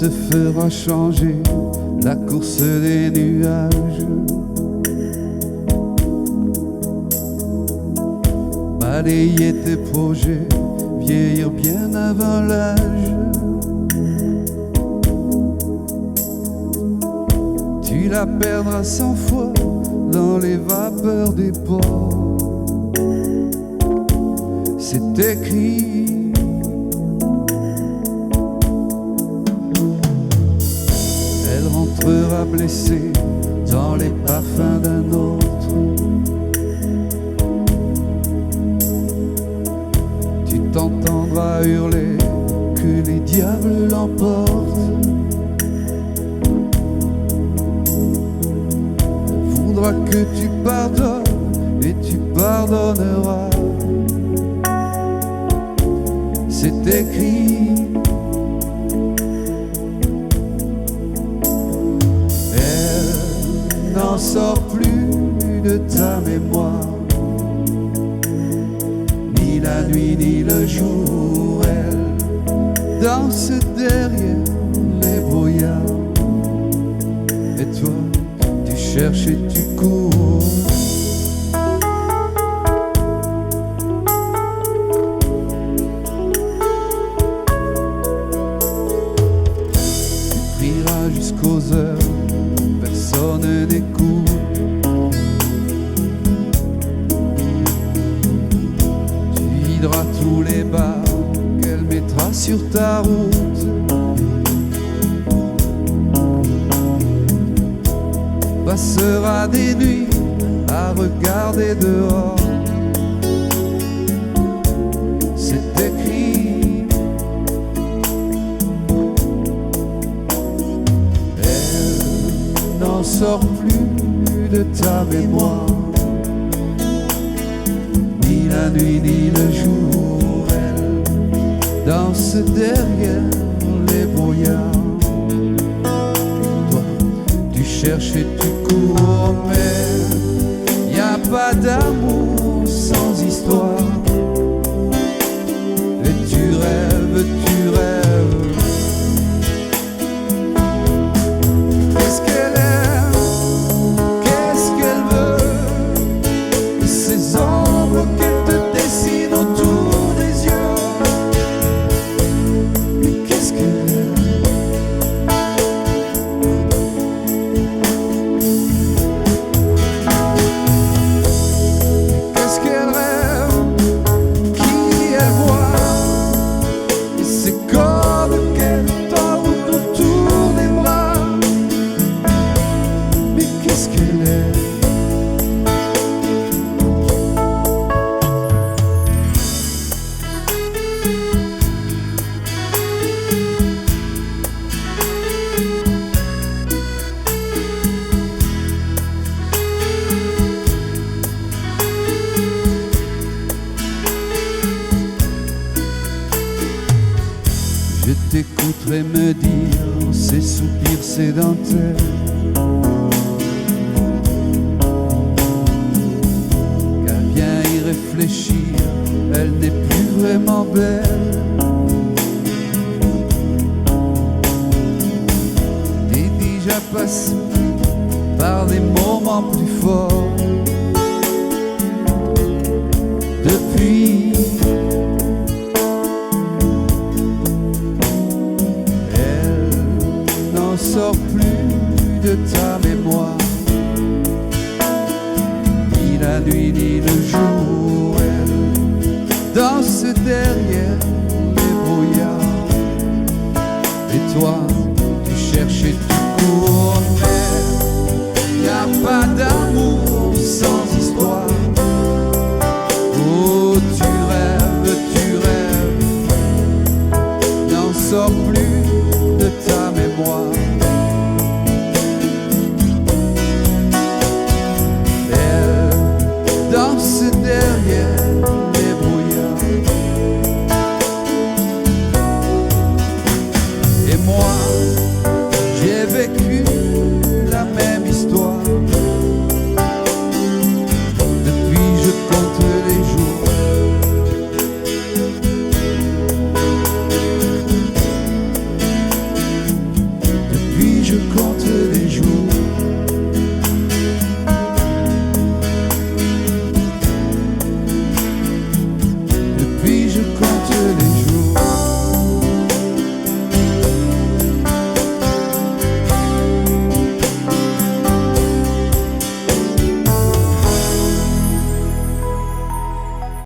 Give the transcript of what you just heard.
te fera changer la course des nuages. Balayer tes projets, vieillir bien avant l'âge. Tu la perdras 100 fois dans les vapeurs des ports. C'est écrit. Elle rentrera blessée dans les parfums d'un autre. Tu t'entendras hurler que les diables l'emportent. Elle voudra que tu pardonnes et tu pardonneras. C'est écrit. Elle n'en sort plus de ta mémoire, ni la nuit ni le jour. Elle danse derrière les brouillards, et toi tu cherches et tu cours. Jusqu'aux heures où personne n'écoute. Tu videras tous les bars qu'elle mettra sur ta route. Passera des nuits à regarder dehors. C'est écrit. N'en sort plus de ta mémoire, ni la nuit ni le jour. Elle danse derrière les brouillards. Toi, tu cherches et tu cours, mais y a pas d'amour sans histoire. Et tu rêves, tu rêves. Je t'écouterai me dire ces soupirs sédentaires qu'à bien y réfléchir, elle n'est plus vraiment belle. T'es déjà passé par des moments plus forts. Depuis sort plus de ta mémoire, ni la nuit ni le jour. Elle danse derrière les brouillards, et toi tu cherches et tu cours, mais y a pas d'amour sans histoire. Oh, tu rêves, n'en sort plus de ta mémoire. Danse derrière les brouillards, et moi je